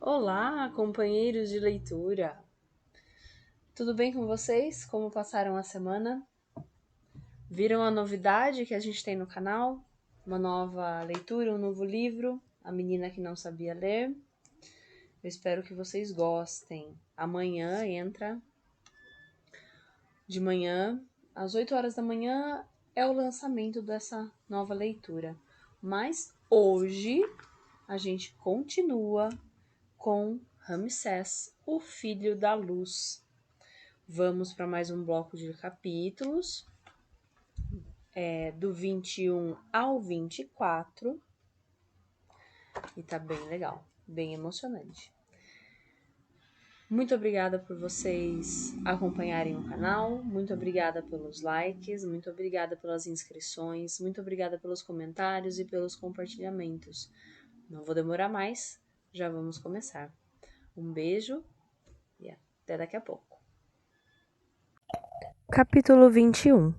Olá, companheiros de leitura! Tudo bem com vocês? Como passaram a semana? Viram a novidade que a gente tem no canal? Uma nova leitura, um novo livro, A Menina que Não Sabia Ler. Eu espero que vocês gostem. Amanhã entra, de manhã, às 8 horas da manhã, é o lançamento dessa nova leitura. Mas hoje a gente continua com Ramsés, o Filho da Luz. Vamos para mais um bloco de capítulos, do 21 ao 24, e tá bem legal, bem emocionante. Muito obrigada por vocês acompanharem o canal, muito obrigada pelos likes, muito obrigada pelas inscrições, muito obrigada pelos comentários e pelos compartilhamentos. Não vou demorar mais, já vamos começar. Um beijo e até daqui a pouco. Capítulo 21.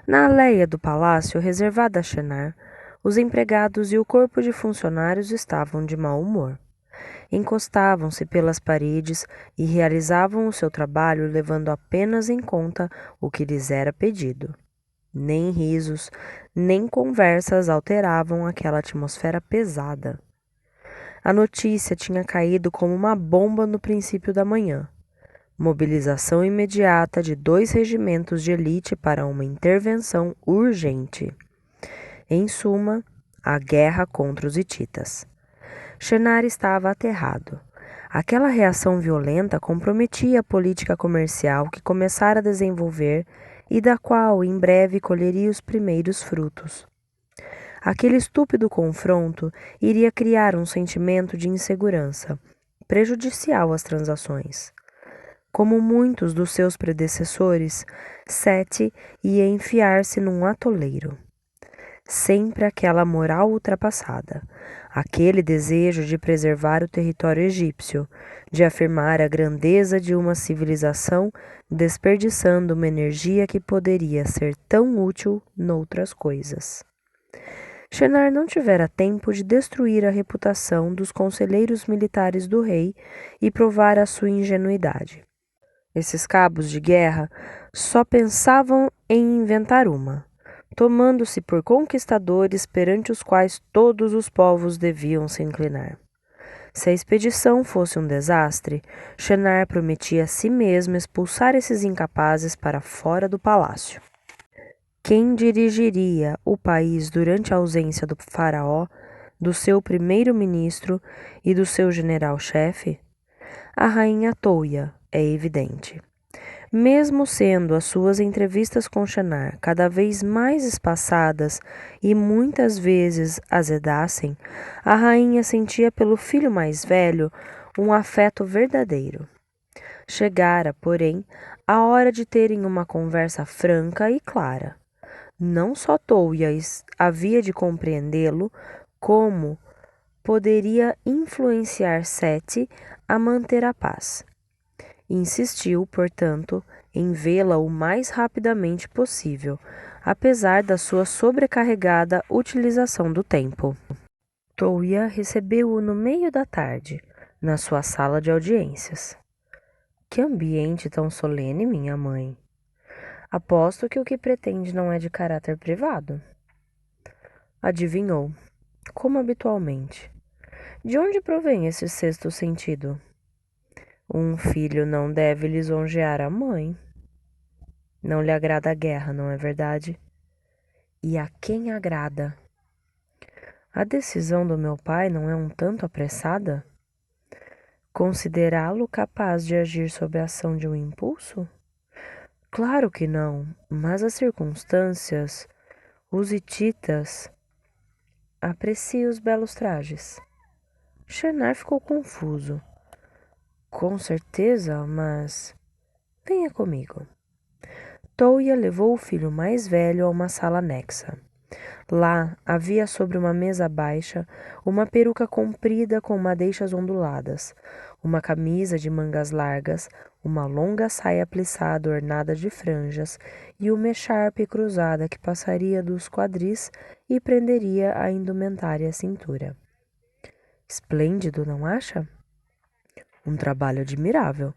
Na aldeia do palácio reservada a Shenar, os empregados e o corpo de funcionários estavam de mau humor. Encostavam-se pelas paredes e realizavam o seu trabalho levando apenas em conta o que lhes era pedido. Nem risos, nem conversas alteravam aquela atmosfera pesada. A notícia tinha caído como uma bomba no princípio da manhã. Mobilização imediata de 2 regimentos de elite para uma intervenção urgente. Em suma, a guerra contra os hititas. Shenar estava aterrado. Aquela reação violenta comprometia a política comercial que começara a desenvolver e da qual em breve colheria os primeiros frutos. Aquele estúpido confronto iria criar um sentimento de insegurança, prejudicial às transações. Como muitos dos seus predecessores, Sete ia enfiar-se num atoleiro. Sempre aquela moral ultrapassada, aquele desejo de preservar o território egípcio, de afirmar a grandeza de uma civilização, desperdiçando uma energia que poderia ser tão útil noutras coisas. Shenar não tivera tempo de destruir a reputação dos conselheiros militares do rei e provar a sua ingenuidade. Esses cabos de guerra só pensavam em inventar uma, tomando-se por conquistadores perante os quais todos os povos deviam se inclinar. Se a expedição fosse um desastre, Shenar prometia a si mesmo expulsar esses incapazes para fora do palácio. Quem dirigiria o país durante a ausência do faraó, do seu primeiro-ministro e do seu general-chefe? A rainha Touia, é evidente. Mesmo sendo as suas entrevistas com Shenar cada vez mais espaçadas e muitas vezes azedassem, a rainha sentia pelo filho mais velho um afeto verdadeiro. Chegara, porém, a hora de terem uma conversa franca e clara. Não só Touia havia de compreendê-lo, como poderia influenciar Sete a manter a paz. Insistiu, portanto, em vê-la o mais rapidamente possível, apesar da sua sobrecarregada utilização do tempo. Touia recebeu-o no meio da tarde, na sua sala de audiências. Que ambiente tão solene, minha mãe! Aposto que o que pretende não é de caráter privado. Adivinhou, como habitualmente. De onde provém esse sexto sentido? Um filho não deve lisonjear a mãe. Não lhe agrada a guerra, não é verdade? E a quem agrada? A decisão do meu pai não é um tanto apressada? Considerá-lo capaz de agir sob a ação de um impulso? Claro que não, mas as circunstâncias, os hititas, aprecia os belos trajes. Shenar ficou confuso. Com certeza, mas... Venha comigo. Touia levou o filho mais velho a uma sala anexa. Lá havia sobre uma mesa baixa uma peruca comprida com madeixas onduladas, uma camisa de mangas largas, uma longa saia plissada ornada de franjas e uma echarpe cruzada que passaria dos quadris e prenderia a indumentária à cintura. Esplêndido, não acha? Um trabalho admirável.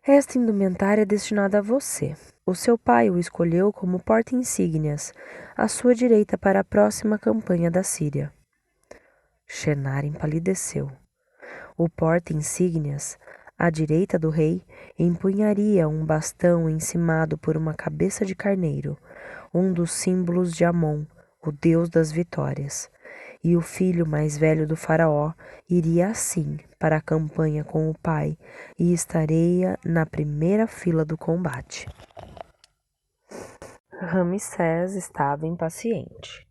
Esta indumentária é destinada a você. O seu pai o escolheu como porta-insígnias, à sua direita para a próxima campanha da Síria. Shenar empalideceu. O porta-insígnias, à direita do rei, empunharia um bastão encimado por uma cabeça de carneiro, um dos símbolos de Amon, o deus das vitórias. E o filho mais velho do faraó iria assim para a campanha com o pai e estaria na primeira fila do combate. Ramsés estava impaciente.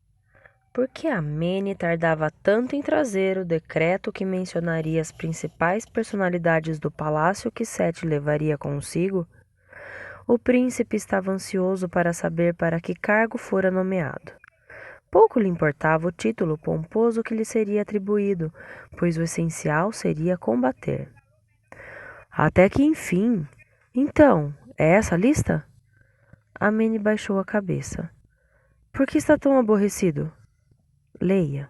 Por que Amene tardava tanto em trazer o decreto que mencionaria as principais personalidades do palácio que Sete levaria consigo? O príncipe estava ansioso para saber para que cargo fora nomeado. Pouco lhe importava o título pomposo que lhe seria atribuído, pois o essencial seria combater. Até que enfim... Então, é essa a lista? Amene baixou a cabeça. Por que está tão aborrecido? Leia.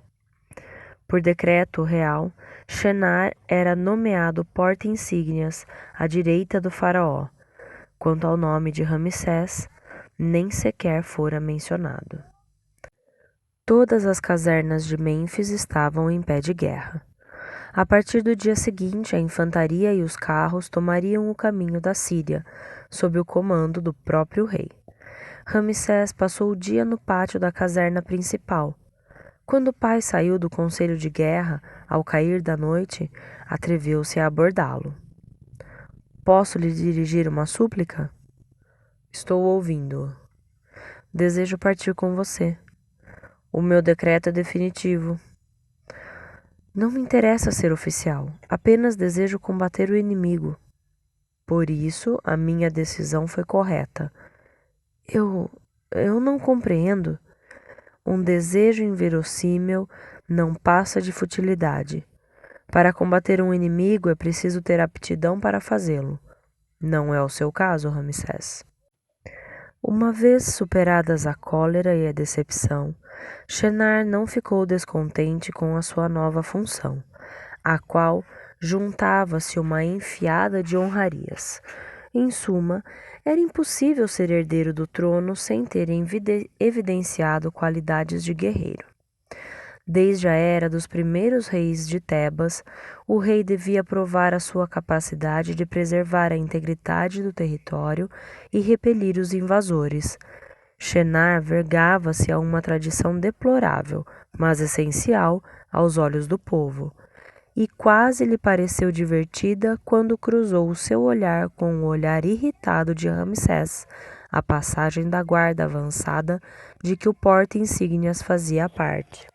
Por decreto real, Shenar era nomeado porta-insígnias à direita do faraó. Quanto ao nome de Ramsés, nem sequer fora mencionado. Todas as casernas de Mênfis estavam em pé de guerra. A partir do dia seguinte, a infantaria e os carros tomariam o caminho da Síria, sob o comando do próprio rei. Ramsés passou o dia no pátio da caserna principal. Quando o pai saiu do conselho de guerra, ao cair da noite, atreveu-se a abordá-lo. Posso lhe dirigir uma súplica? Estou ouvindo-o. Desejo partir com você. O meu decreto é definitivo. Não me interessa ser oficial, apenas desejo combater o inimigo. Por isso, a minha decisão foi correta. Eu não compreendo. Um desejo inverossímil não passa de futilidade. Para combater um inimigo é preciso ter aptidão para fazê-lo. Não é o seu caso, Ramsés. Uma vez superadas a cólera e a decepção, Shenar não ficou descontente com a sua nova função, à qual juntava-se uma enfiada de honrarias. Em suma, era impossível ser herdeiro do trono sem ter evidenciado qualidades de guerreiro. Desde a era dos primeiros reis de Tebas, o rei devia provar a sua capacidade de preservar a integridade do território e repelir os invasores. Shenar vergava-se a uma tradição deplorável, mas essencial aos olhos do povo, e quase lhe pareceu divertida quando cruzou o seu olhar com o olhar irritado de Ramsés, a passagem da guarda avançada de que o porta-insígnias fazia parte.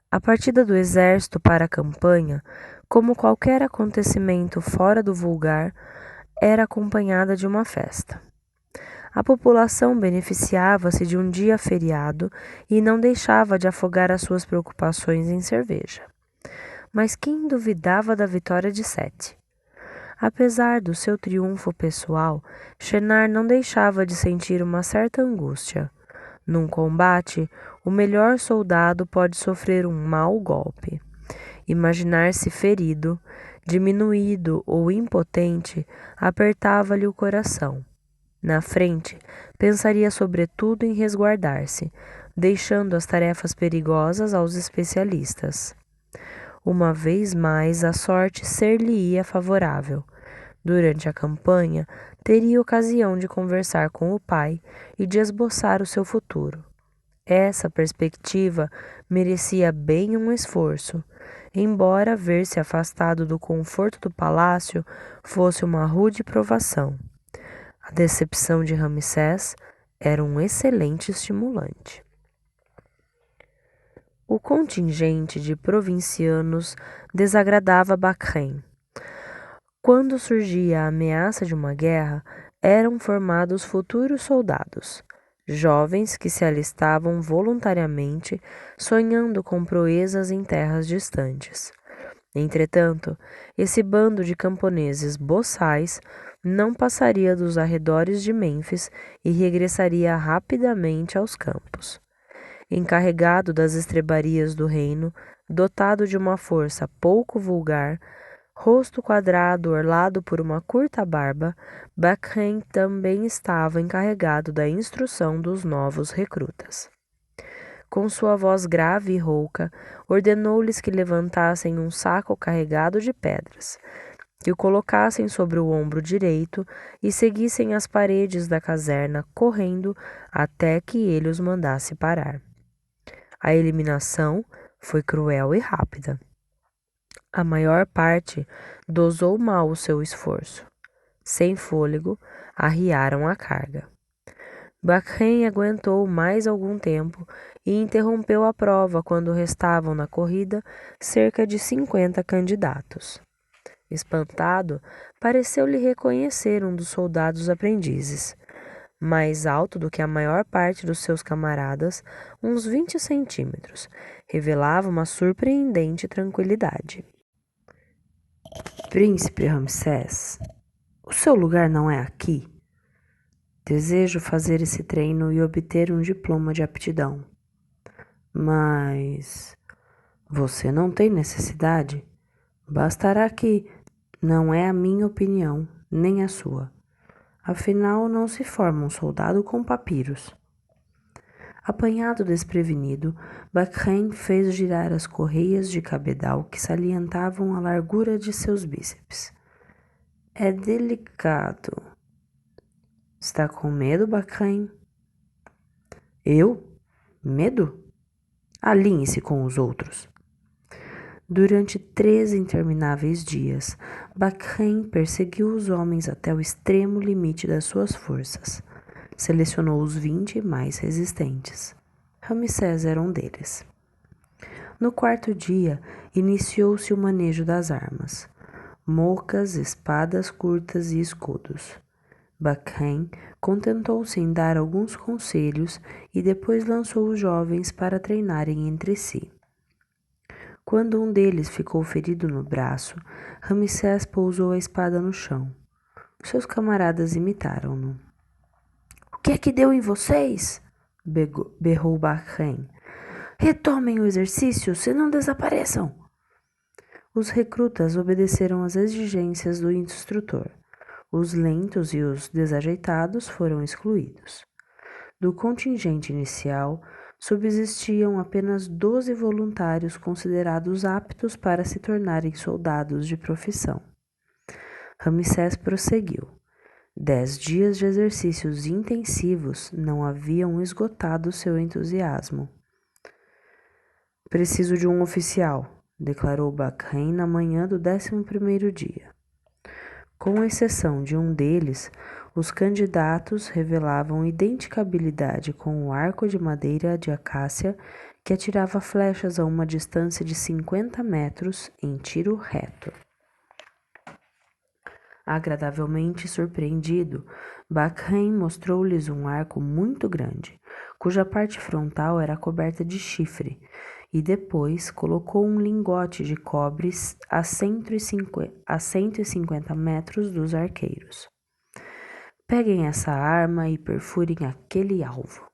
A partida do exército para a campanha, como qualquer acontecimento fora do vulgar, era acompanhada de uma festa. A população beneficiava-se de um dia feriado e não deixava de afogar as suas preocupações em cerveja. Mas quem duvidava da vitória de Sete? Apesar do seu triunfo pessoal, Shenar não deixava de sentir uma certa angústia. Num combate, o melhor soldado pode sofrer um mau golpe. Imaginar-se ferido, diminuído ou impotente apertava-lhe o coração. Na frente, pensaria sobretudo em resguardar-se, deixando as tarefas perigosas aos especialistas. Uma vez mais, a sorte ser-lhe-ia favorável. Durante a campanha, teria ocasião de conversar com o pai e de esboçar o seu futuro. Essa perspectiva merecia bem um esforço, embora ver-se afastado do conforto do palácio fosse uma rude provação. A decepção de Ramsés era um excelente estimulante. O contingente de provincianos desagradava Bakren. Quando surgia a ameaça de uma guerra, eram formados futuros soldados, jovens que se alistavam voluntariamente, sonhando com proezas em terras distantes. Entretanto, esse bando de camponeses boçais não passaria dos arredores de Mênfis e regressaria rapidamente aos campos. Encarregado das estrebarias do reino, dotado de uma força pouco vulgar, rosto quadrado orlado por uma curta barba, Bakhen também estava encarregado da instrução dos novos recrutas. Com sua voz grave e rouca, ordenou-lhes que levantassem um saco carregado de pedras, que o colocassem sobre o ombro direito e seguissem as paredes da caserna, correndo até que ele os mandasse parar. A eliminação foi cruel e rápida. A maior parte dosou mal o seu esforço. Sem fôlego, arriaram a carga. Bakhen aguentou mais algum tempo e interrompeu a prova quando restavam na corrida cerca de 50 candidatos. Espantado, pareceu-lhe reconhecer um dos soldados aprendizes. Mais alto do que a maior parte dos seus camaradas, uns 20 centímetros, revelava uma surpreendente tranquilidade. Príncipe Ramsés, o seu lugar não é aqui. Desejo fazer esse treino e obter um diploma de aptidão. Mas você não tem necessidade. Bastará que não é a minha opinião, nem a sua. Afinal, não se forma um soldado com papiros. Apanhado desprevenido, Bakhen fez girar as correias de cabedal que salientavam a largura de seus bíceps. É delicado. Está com medo, Bakhen? Eu? Medo? Alinhe-se com os outros. Durante 3 intermináveis dias, Bakhen perseguiu os homens até o extremo limite das suas forças. Selecionou os 20 mais resistentes. Ramsés era um deles. No 4º dia, iniciou-se o manejo das armas: mocas, espadas curtas e escudos. Bakhen contentou-se em dar alguns conselhos e depois lançou os jovens para treinarem entre si. Quando um deles ficou ferido no braço, Ramsés pousou a espada no chão. Seus camaradas imitaram-no. "O que é que deu em vocês?" berrou Bakhen. "Retomem o exercício, senão desapareçam." Os recrutas obedeceram às exigências do instrutor. Os lentos e os desajeitados foram excluídos. Do contingente inicial, subsistiam apenas 12 voluntários considerados aptos para se tornarem soldados de profissão. Ramsés prosseguiu. 10 dias de exercícios intensivos não haviam esgotado seu entusiasmo. "Preciso de um oficial", declarou Bakhen na manhã do 11º dia. Com exceção de um deles, os candidatos revelavam idêntica habilidade com o arco de madeira de acácia que atirava flechas a uma distância de 50 metros em tiro reto. Agradavelmente surpreendido, Bakhen mostrou-lhes um arco muito grande, cuja parte frontal era coberta de chifre, e depois colocou um lingote de cobre a 150 metros dos arqueiros. "Peguem essa arma e perfurem aquele alvo."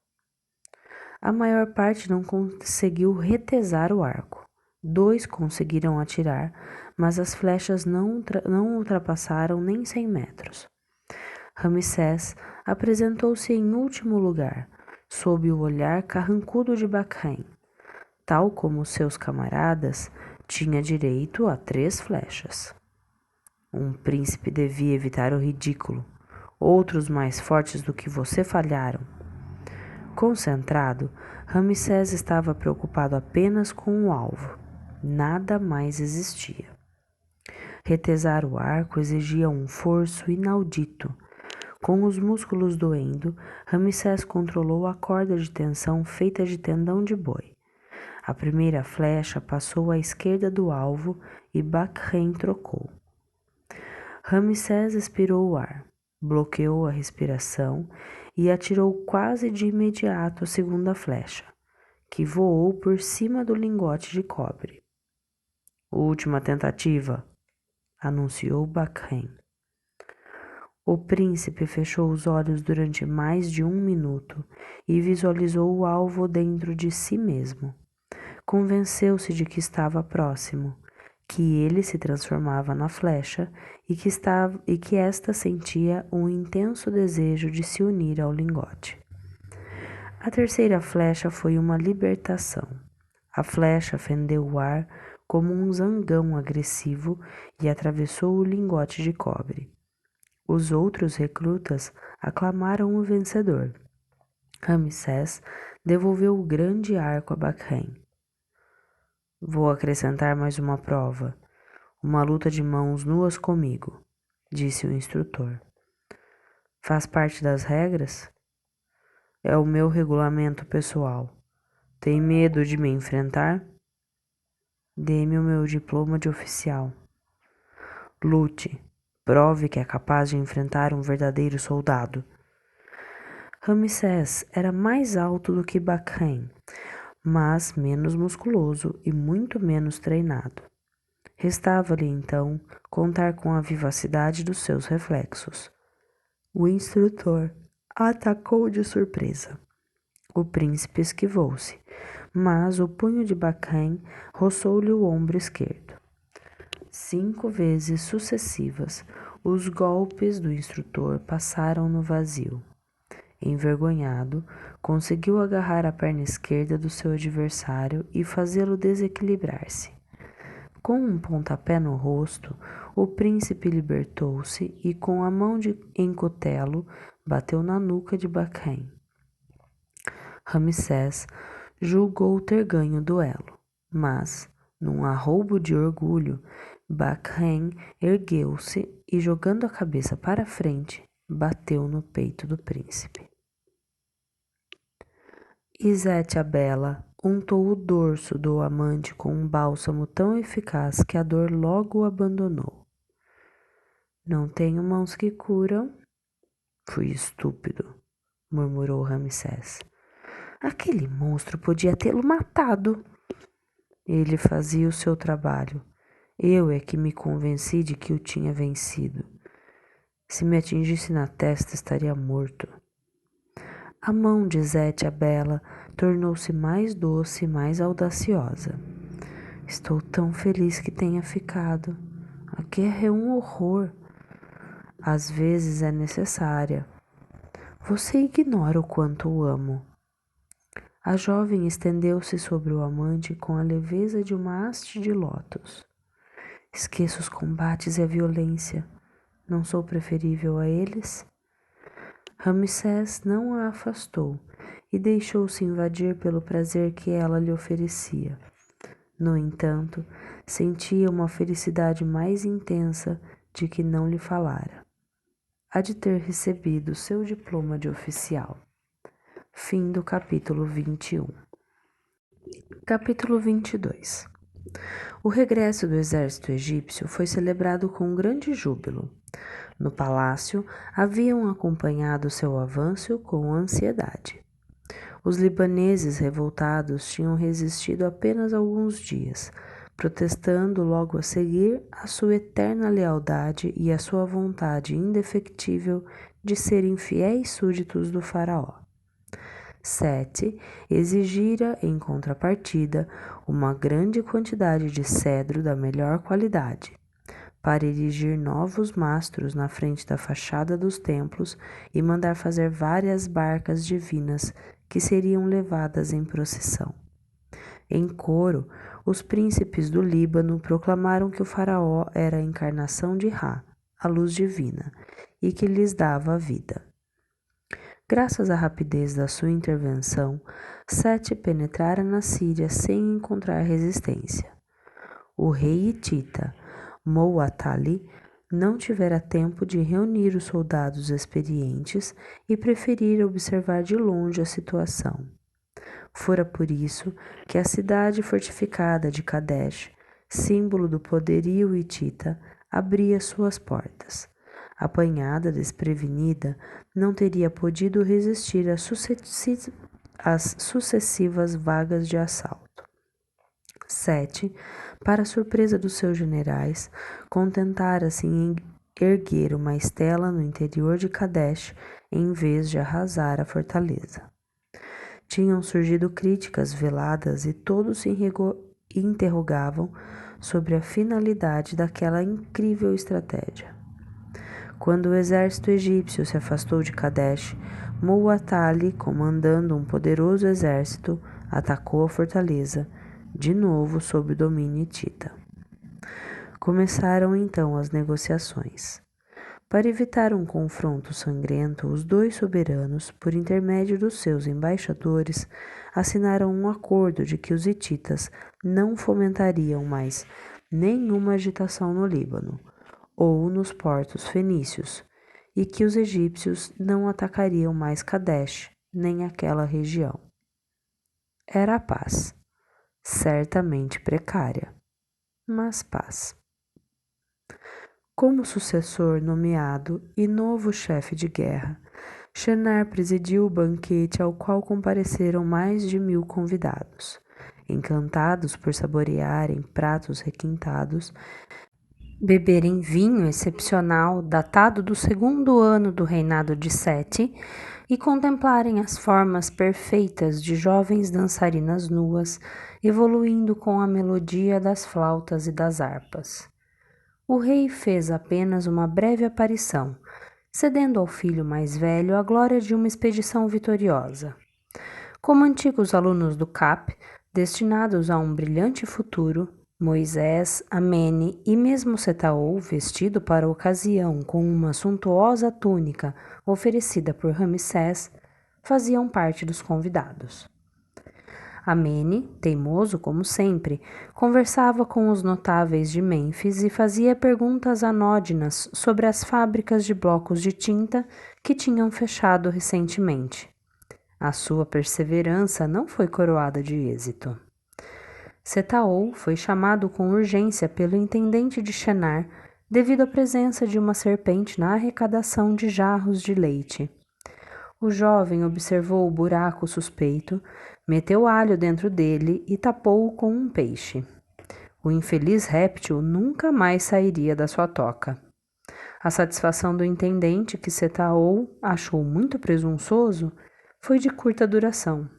A maior parte não conseguiu retesar o arco. 2 conseguiram atirar, mas as flechas não ultrapassaram nem 100 metros. Ramsés apresentou-se em último lugar, sob o olhar carrancudo de Bakhen. Tal como seus camaradas, tinha direito a 3 flechas. Um príncipe devia evitar o ridículo. Outros mais fortes do que você falharam. Concentrado, Ramsés estava preocupado apenas com o alvo. Nada mais existia. Retesar o arco exigia um esforço inaudito. Com os músculos doendo, Ramsés controlou a corda de tensão feita de tendão de boi. A primeira flecha passou à esquerda do alvo e Bakhen trocou. Ramsés expirou o ar, bloqueou a respiração e atirou quase de imediato a segunda flecha, que voou por cima do lingote de cobre. "Última tentativa", anunciou Bakhen. O príncipe fechou os olhos durante mais de 1 minuto e visualizou o alvo dentro de si mesmo. convenceu-se de que estava próximo, que ele se transformava na flecha e que esta sentia um intenso desejo de se unir ao lingote. A terceira flecha foi uma libertação. A flecha fendeu o ar como um zangão agressivo e atravessou o lingote de cobre. Os outros recrutas aclamaram o vencedor. Ramsés devolveu o grande arco a Bakhen. Vou acrescentar mais uma prova. Uma luta de mãos nuas comigo, disse o instrutor. Faz parte das regras? É o meu regulamento pessoal. Tem medo de me enfrentar? Dê-me o meu diploma de oficial. Lute. Prove que é capaz de enfrentar um verdadeiro soldado. Ramsés era mais alto do que Bakhen, mas menos musculoso e muito menos treinado. Restava-lhe, então, contar com a vivacidade dos seus reflexos. O instrutor atacou de surpresa. O príncipe esquivou-se, mas o punho de Bakhen roçou-lhe o ombro esquerdo. 5 vezes sucessivas, os golpes do instrutor passaram no vazio. Envergonhado, conseguiu agarrar a perna esquerda do seu adversário e fazê-lo desequilibrar-se. Com um pontapé no rosto, o príncipe libertou-se e, com a mão em cutelo, bateu na nuca de Bakhen. Ramsés julgou ter ganho o duelo, mas, num arroubo de orgulho, Bakhen ergueu-se e, jogando a cabeça para frente, bateu no peito do príncipe. Izete a Bela untou o dorso do amante com um bálsamo tão eficaz que a dor logo o abandonou. Não tenho mãos que curam? Fui estúpido, murmurou Ramsés. Aquele monstro podia tê-lo matado. Ele fazia o seu trabalho. Eu é que me convenci de que o tinha vencido. Se me atingisse na testa, estaria morto. A mão de Izete a Bela tornou-se mais doce e mais audaciosa. Estou tão feliz que tenha ficado. A guerra é um horror. Às vezes é necessária. Você ignora o quanto o amo. A jovem estendeu-se sobre o amante com a leveza de uma haste de lótus. Esqueço os combates e a violência. Não sou preferível a eles? Ramsés não a afastou e deixou-se invadir pelo prazer que ela lhe oferecia. No entanto, sentia uma felicidade mais intensa de que não lhe falara. Há de ter recebido seu diploma de oficial. Fim do capítulo 21. Capítulo 22. O regresso do exército egípcio foi celebrado com grande júbilo. No palácio, haviam acompanhado seu avanço com ansiedade. Os libaneses revoltados tinham resistido apenas alguns dias, protestando logo a seguir a sua eterna lealdade e a sua vontade indefectível de serem fiéis súditos do faraó. Sete exigira, em contrapartida, uma grande quantidade de cedro da melhor qualidade, para erigir novos mastros na frente da fachada dos templos e mandar fazer várias barcas divinas que seriam levadas em procissão. Em coro, os príncipes do Líbano proclamaram que o faraó era a encarnação de Ra, a luz divina, e que lhes dava a vida. Graças à rapidez da sua intervenção, Sete penetrara na Síria sem encontrar resistência. O rei hitita, Mouatali, não tivera tempo de reunir os soldados experientes e preferira observar de longe a situação. Fora por isso que a cidade fortificada de Kadesh, símbolo do poderio hitita, abria suas portas. Apanhada desprevenida, não teria podido resistir às sucessivas vagas de assalto. Sete, para surpresa dos seus generais, contentara-se em erguer uma estela no interior de Kadesh em vez de arrasar a fortaleza. Tinham surgido críticas veladas e todos se interrogavam sobre a finalidade daquela incrível estratégia. Quando o exército egípcio se afastou de Kadesh, Muwatalli, comandando um poderoso exército, atacou a fortaleza, de novo sob o domínio hitita. Começaram então as negociações. Para evitar um confronto sangrento, os dois soberanos, por intermédio dos seus embaixadores, assinaram um acordo de que os hititas não fomentariam mais nenhuma agitação no Líbano ou nos portos fenícios, e que os egípcios não atacariam mais Kadesh, nem aquela região. Era a paz, certamente precária, mas paz. Como sucessor nomeado e novo chefe de guerra, Shenar presidiu o banquete ao qual compareceram mais de 1000 convidados, encantados por saborearem pratos requintados, beberem vinho excepcional datado do 2º ano do reinado de Sete e contemplarem as formas perfeitas de jovens dançarinas nuas evoluindo com a melodia das flautas e das harpas. O rei fez apenas uma breve aparição, cedendo ao filho mais velho a glória de uma expedição vitoriosa. Como antigos alunos do CAP, destinados a um brilhante futuro, Moisés, Amene e mesmo Setaol, vestido para a ocasião com uma suntuosa túnica oferecida por Ramsés, faziam parte dos convidados. Amene, teimoso como sempre, conversava com os notáveis de Mênfis e fazia perguntas anódinas sobre as fábricas de blocos de tinta que tinham fechado recentemente. A sua perseverança não foi coroada de êxito. Setaol foi chamado com urgência pelo intendente de Shenar devido à presença de uma serpente na arrecadação de jarros de leite. O jovem observou o buraco suspeito, meteu alho dentro dele e tapou-o com um peixe. O infeliz réptil nunca mais sairia da sua toca. A satisfação do intendente, que Setaol achou muito presunçoso, foi de curta duração.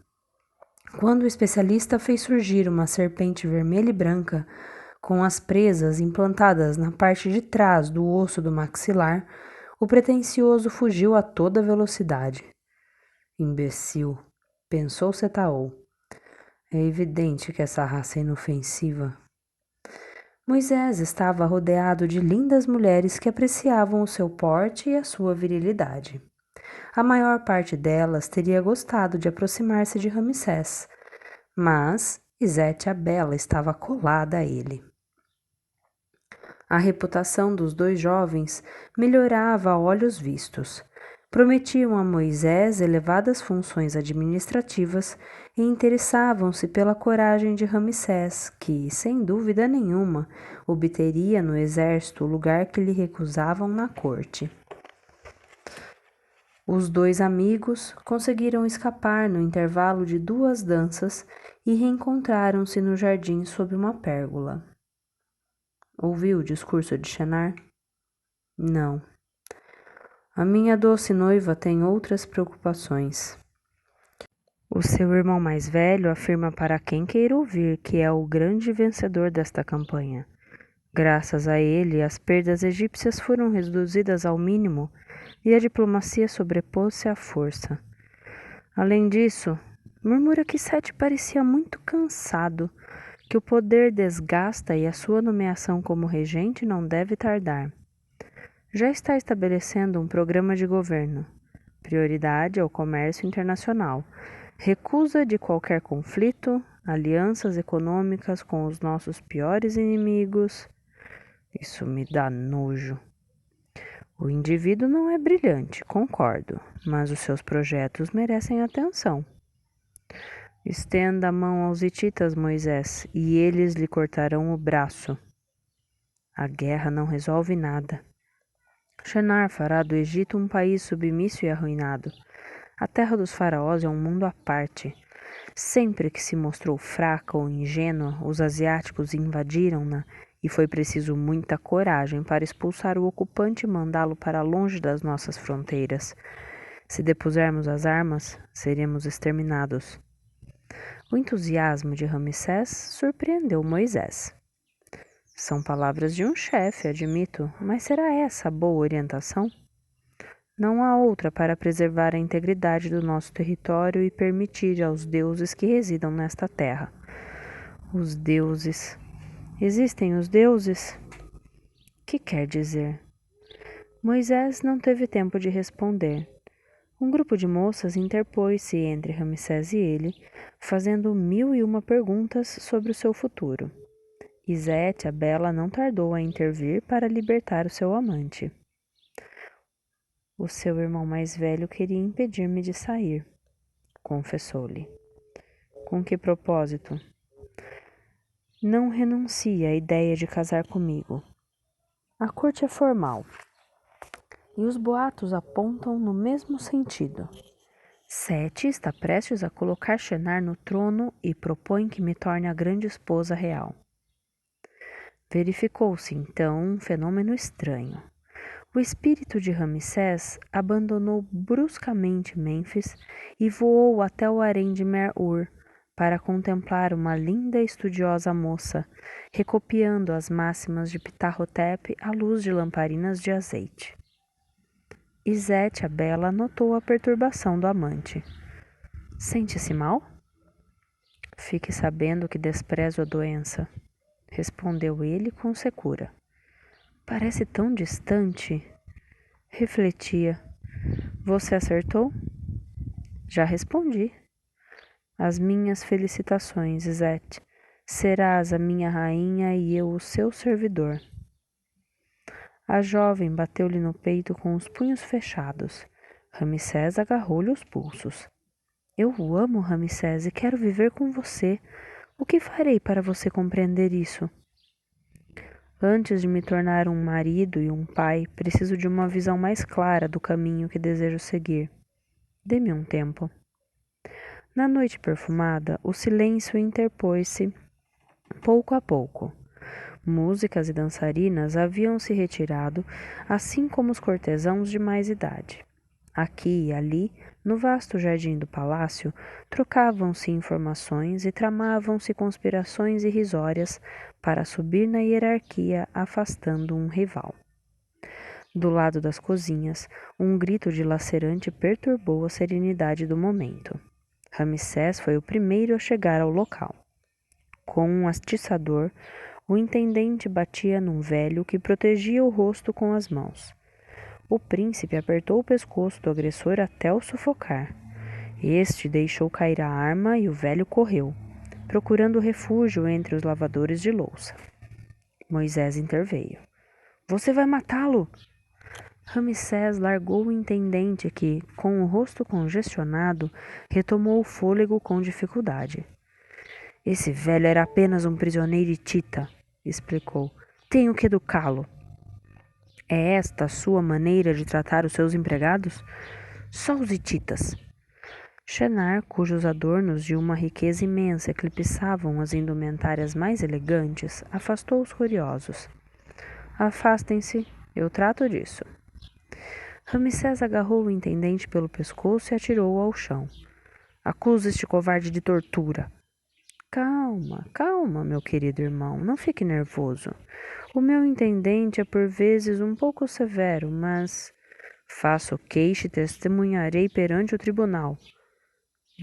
Quando o especialista fez surgir uma serpente vermelha e branca, com as presas implantadas na parte de trás do osso do maxilar, o pretensioso fugiu a toda velocidade. Imbecil, pensou Setaol. É evidente que essa raça é inofensiva. Moisés estava rodeado de lindas mulheres que apreciavam o seu porte e a sua virilidade. A maior parte delas teria gostado de aproximar-se de Ramsés, mas Izete a Bela estava colada a ele. A reputação dos dois jovens melhorava a olhos vistos. Prometiam a Moisés elevadas funções administrativas e interessavam-se pela coragem de Ramsés, que, sem dúvida nenhuma, obteria no exército o lugar que lhe recusavam na corte. Os dois amigos conseguiram escapar no intervalo de 2 danças e reencontraram-se no jardim sob uma pérgola. Ouviu o discurso de Shenar? Não. A minha doce noiva tem outras preocupações. O seu irmão mais velho afirma para quem queira ouvir que é o grande vencedor desta campanha. Graças a ele, as perdas egípcias foram reduzidas ao mínimo e a diplomacia sobrepôs-se à força. Além disso, murmura que Sete parecia muito cansado, que o poder desgasta e a sua nomeação como regente não deve tardar. Já está estabelecendo um programa de governo. Prioridade ao comércio internacional. Recusa de qualquer conflito, alianças econômicas com os nossos piores inimigos. Isso me dá nojo. O indivíduo não é brilhante, concordo, mas os seus projetos merecem atenção. Estenda a mão aos hititas, Moisés, e eles lhe cortarão o braço. A guerra não resolve nada. Shenar fará do Egito um país submisso e arruinado. A terra dos faraós é um mundo à parte. Sempre que se mostrou fraca ou ingênua, os asiáticos invadiram-na e foi preciso muita coragem para expulsar o ocupante e mandá-lo para longe das nossas fronteiras. Se depusermos as armas, seremos exterminados. O entusiasmo de Ramsés surpreendeu Moisés. São palavras de um chefe, admito, mas será essa a boa orientação? Não há outra para preservar a integridade do nosso território e permitir aos deuses que residam nesta terra. Os deuses. Existem os deuses? Que quer dizer? Moisés não teve tempo de responder. Um grupo de moças interpôs-se entre Ramsés e ele, fazendo 1001 perguntas sobre o seu futuro. Isete, a bela, não tardou a intervir para libertar o seu amante. O seu irmão mais velho queria impedir-me de sair, confessou-lhe. Com que propósito? Não renuncie à ideia de casar comigo. A corte é formal, e os boatos apontam no mesmo sentido. Sete está prestes a colocar Shenar no trono e propõe que me torne a grande esposa real. Verificou-se então um fenômeno estranho. O espírito de Ramsés abandonou bruscamente Mênfis e voou até o harém de Mer-Ur para contemplar uma linda e estudiosa moça, recopiando as máximas de Ptah-hotep à luz de lamparinas de azeite. Isete, a bela, notou a perturbação do amante. Sente-se mal? Fique sabendo que desprezo a doença, respondeu ele com secura. Parece tão distante. Refletia. Você acertou? Já respondi. As minhas felicitações, Isete. Serás a minha rainha e eu o seu servidor. A jovem bateu-lhe no peito com os punhos fechados. Ramsés agarrou-lhe os pulsos. Eu o amo, Ramsés, e quero viver com você. O que farei para você compreender isso? Antes de me tornar um marido e um pai, preciso de uma visão mais clara do caminho que desejo seguir. Dê-me um tempo. Na noite perfumada, o silêncio interpôs-se pouco a pouco. Músicas e dançarinas haviam se retirado, assim como os cortesãos de mais idade. Aqui e ali, no vasto jardim do palácio, trocavam-se informações e tramavam-se conspirações irrisórias para subir na hierarquia, afastando um rival. Do lado das cozinhas, um grito dilacerante perturbou a serenidade do momento. Ramsés foi o primeiro a chegar ao local. Com um atiçador, o intendente batia num velho que protegia o rosto com as mãos. O príncipe apertou o pescoço do agressor até o sufocar. Este deixou cair a arma e o velho correu, procurando refúgio entre os lavadores de louça. Moisés interveio. Você vai matá-lo? Ramsés largou o intendente que, com o rosto congestionado, retomou o fôlego com dificuldade. Esse velho era apenas um prisioneiro hitita, explicou. Tenho que educá-lo. É esta a sua maneira de tratar os seus empregados? Só os hititas. Shenar, cujos adornos de uma riqueza imensa eclipsavam as indumentárias mais elegantes, afastou os curiosos. Afastem-se, eu trato disso. Ramsés agarrou o intendente pelo pescoço e atirou-o ao chão. Acusa este covarde de tortura. Calma, calma, meu querido irmão, não fique nervoso. O meu intendente é por vezes um pouco severo, mas faço queixa e testemunharei perante o tribunal.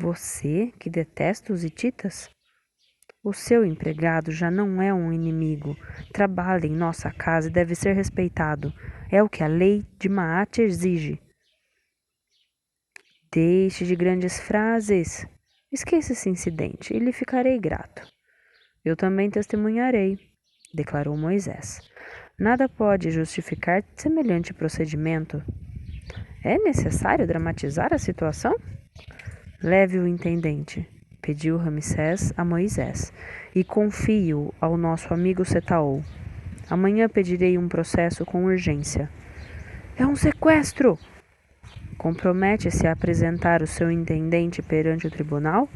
Você, que detesta os hititas? O seu empregado já não é um inimigo. Trabalha em nossa casa e deve ser respeitado. É o que a lei de Maat exige. Deixe de grandes frases. Esqueça esse incidente e lhe ficarei grato. Eu também testemunharei, declarou Moisés. Nada pode justificar semelhante procedimento. É necessário dramatizar a situação? Leve o intendente, pediu Ramsés a Moisés, e confie-o ao nosso amigo Setaol. Amanhã pedirei um processo com urgência. É um sequestro! Compromete-se a apresentar o seu intendente perante o tribunal?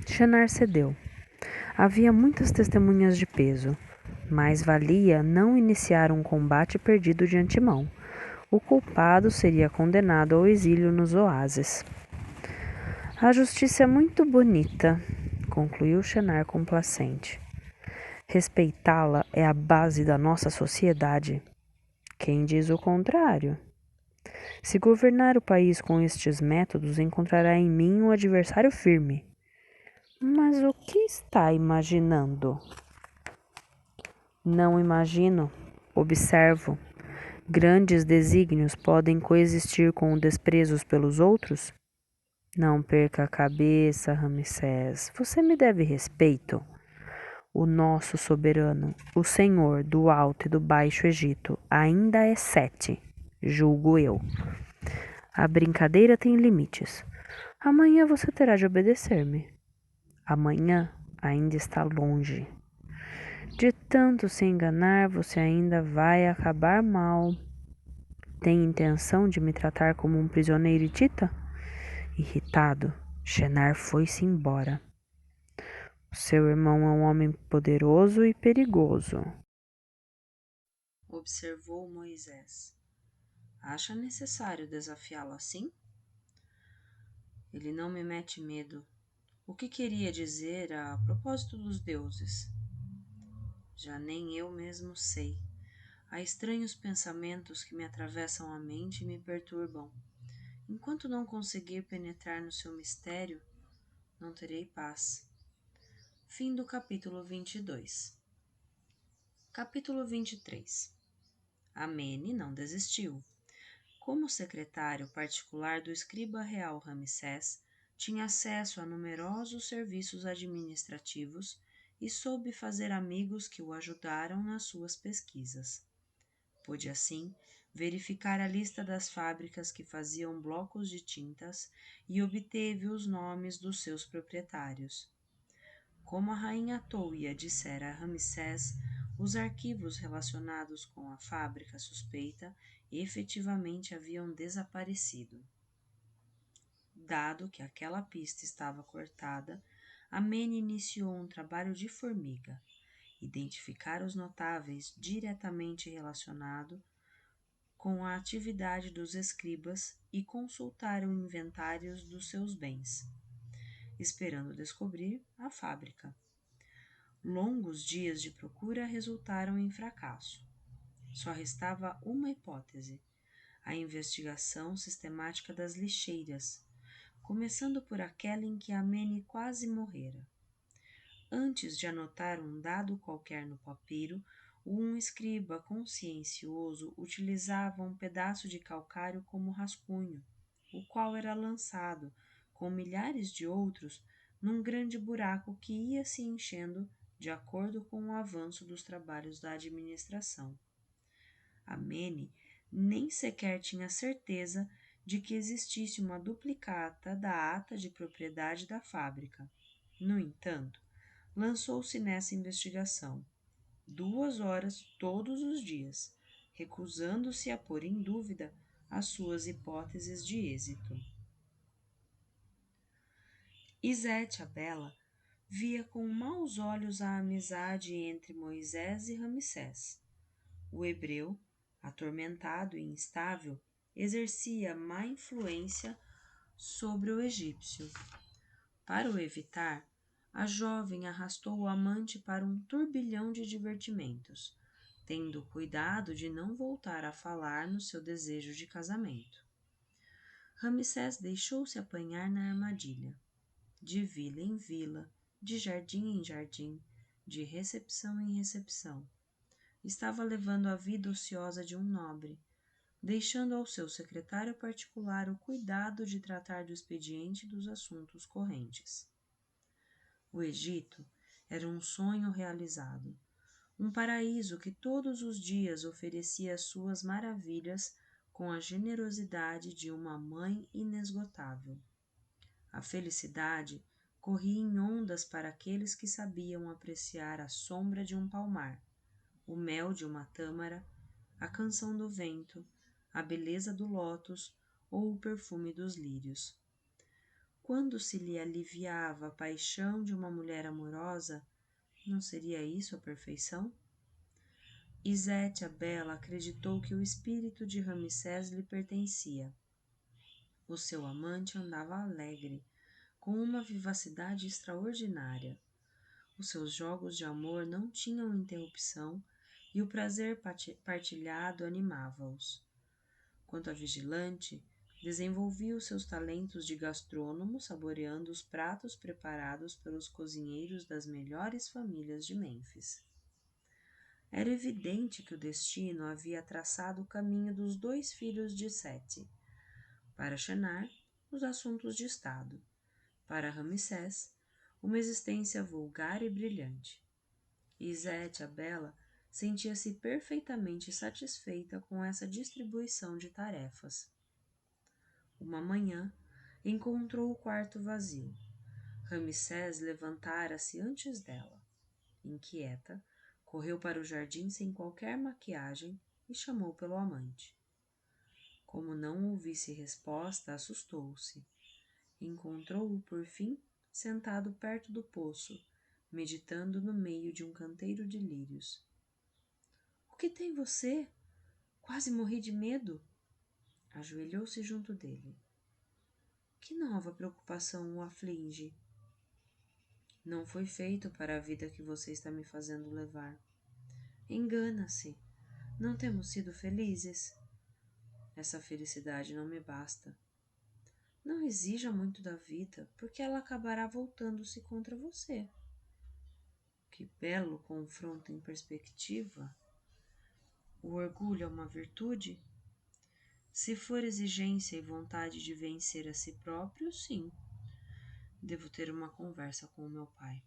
Shenar cedeu. Havia muitas testemunhas de peso, mas valia não iniciar um combate perdido de antemão. O culpado seria condenado ao exílio nos oásis. A justiça é muito bonita, concluiu Shenar complacente. Respeitá-la é a base da nossa sociedade. Quem diz o contrário? Se governar o país com estes métodos, encontrará em mim um adversário firme. Mas o que está imaginando? Não imagino, observo. Grandes desígnios podem coexistir com desprezos pelos outros? Não perca a cabeça, Ramsés. Você me deve respeito. O nosso soberano, o Senhor do Alto e do Baixo Egito, ainda é Sete, julgo eu. A brincadeira tem limites. Amanhã você terá de obedecer-me. Amanhã ainda está longe. De tanto se enganar, você ainda vai acabar mal. Tem intenção de me tratar como um prisioneiro hitita? Irritado, Shenar foi-se embora. Seu irmão é um homem poderoso e perigoso, observou Moisés. Acha necessário desafiá-lo assim? Ele não me mete medo. O que queria dizer a propósito dos deuses? Já nem eu mesmo sei. Há estranhos pensamentos que me atravessam a mente e me perturbam. Enquanto não conseguir penetrar no seu mistério, não terei paz. Fim do capítulo 22. Capítulo 23. Amene não desistiu. Como secretário particular do escriba real Ramsés, tinha acesso a numerosos serviços administrativos e soube fazer amigos que o ajudaram nas suas pesquisas. Pôde, assim, verificar a lista das fábricas que faziam blocos de tintas e obteve os nomes dos seus proprietários. Como a rainha Touia dissera a Ramsés, os arquivos relacionados com a fábrica suspeita efetivamente haviam desaparecido. Dado que aquela pista estava cortada, Amene iniciou um trabalho de formiga, identificar os notáveis diretamente relacionados com a atividade dos escribas e consultar o inventário dos seus bens, esperando descobrir a fábrica. Longos dias de procura resultaram em fracasso. Só restava uma hipótese: a investigação sistemática das lixeiras, começando por aquela em que Amene quase morrera. Antes de anotar um dado qualquer no papiro, um escriba consciencioso utilizava um pedaço de calcário como rascunho, o qual era lançado, com milhares de outros, num grande buraco que ia se enchendo de acordo com o avanço dos trabalhos da administração. Amene nem sequer tinha certeza de que existisse uma duplicata da ata de propriedade da fábrica. No entanto, lançou-se nessa investigação, 2 horas todos os dias, recusando-se a pôr em dúvida as suas hipóteses de êxito. Izete, a bela, via com maus olhos a amizade entre Moisés e Ramsés. O hebreu, atormentado e instável, exercia má influência sobre o egípcio. Para o evitar, a jovem arrastou o amante para um turbilhão de divertimentos, tendo cuidado de não voltar a falar no seu desejo de casamento. Ramsés deixou-se apanhar na armadilha. De vila em vila, de jardim em jardim, de recepção em recepção, estava levando a vida ociosa de um nobre, deixando ao seu secretário particular o cuidado de tratar do expediente e dos assuntos correntes. O Egito era um sonho realizado, um paraíso que todos os dias oferecia suas maravilhas com a generosidade de uma mãe inesgotável. A felicidade corria em ondas para aqueles que sabiam apreciar a sombra de um palmar, o mel de uma tâmara, a canção do vento, a beleza do lótus ou o perfume dos lírios. Quando se lhe aliviava a paixão de uma mulher amorosa, não seria isso a perfeição? Izete, a bela, acreditou que o espírito de Ramsés lhe pertencia. O seu amante andava alegre, com uma vivacidade extraordinária. Os seus jogos de amor não tinham interrupção e o prazer partilhado animava-os. Quanto à vigilante, desenvolvia os seus talentos de gastrônomo saboreando os pratos preparados pelos cozinheiros das melhores famílias de Mênfis. Era evidente que o destino havia traçado o caminho dos 2 filhos de Sete. Para Shenar, os assuntos de Estado. Para Ramsés, uma existência vulgar e brilhante. E Sete, a Bela, sentia-se perfeitamente satisfeita com essa distribuição de tarefas. Uma manhã, encontrou o quarto vazio. Ramsés levantara-se antes dela. Inquieta, correu para o jardim sem qualquer maquiagem e chamou pelo amante. Como não ouvisse resposta, assustou-se. Encontrou-o, por fim, sentado perto do poço, meditando no meio de um canteiro de lírios. — O que tem você? Quase morri de medo. Ajoelhou-se junto dele. Que nova preocupação o aflige? Não foi feito para a vida que você está me fazendo levar. Engana-se. Não temos sido felizes? Essa felicidade não me basta. Não exija muito da vida, porque ela acabará voltando-se contra você. Que belo confronto em perspectiva! O orgulho é uma virtude? Se for exigência e vontade de vencer a si próprio, sim. Devo ter uma conversa com o meu pai.